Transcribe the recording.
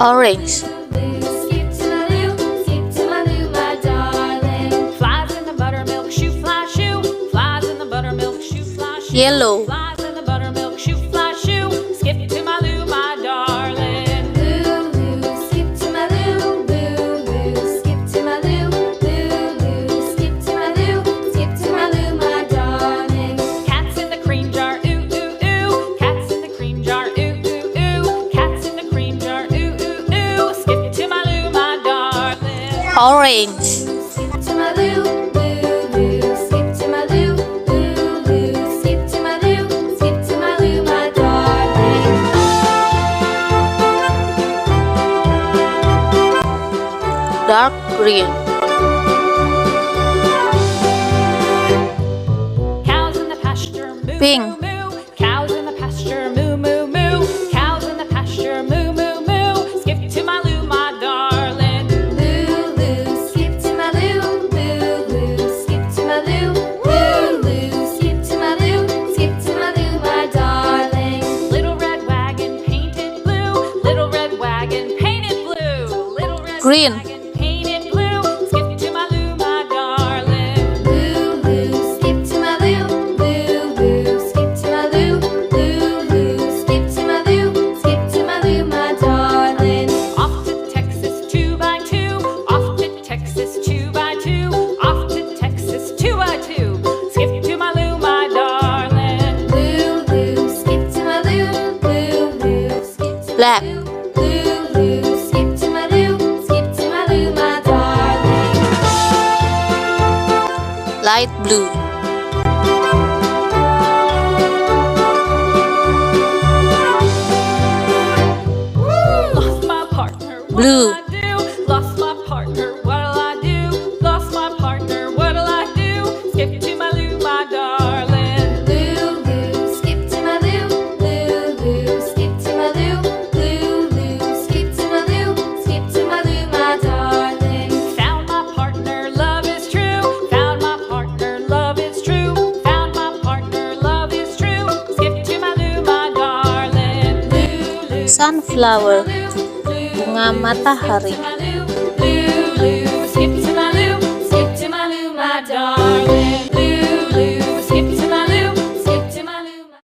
Orange. Yellow. Orange. Dark green. Cows in the pasture, moo, Pink. moo, moo. Cows in the pasture, moo, moo, moo. Cows in the pasture, moo, moo, moo. Skip to my loo, my darling. Loo, loo, skip to my loo. Loo, loo, skip to my loo. Loo, loo, skip to my loo. Skip to my loo, my darling. Little red wagon painted blue. Little red wagon painted blue. Little red Green. wagon painted blue. Skip to my loo, my darling. Loo, loo, skip to my loo. Loo, loo, skip to my loo. Loo, loo, skip to my loo. Skip to my loo, my darling. Off to Texas 2x2. Off to Texas 2x2. Off to Texas 2x2. Skip to my loo, my darling. Loo, loo, skip to my loo. Loo, loo, skip to my Black. loo. Loo, loo, skip to my loo. Skip to my loo, my darling. Light blue. Lost my partner, Blue. what'll I do? Lost my partner, what'll I do? Lost my partner, what'll I do? Skip to my loo, my darling. Loo, loo, skip to my loo. Loo, loo, skip to my loo. Loo, loo, skip to my loo. Skip to my loo, my darling. Found my partner, love is true. Found my partner, love is true. Found my partner, love is true. Skip to my loo, my darling. Loo, loo, Sunflower. loo, loo, Bunga matahari.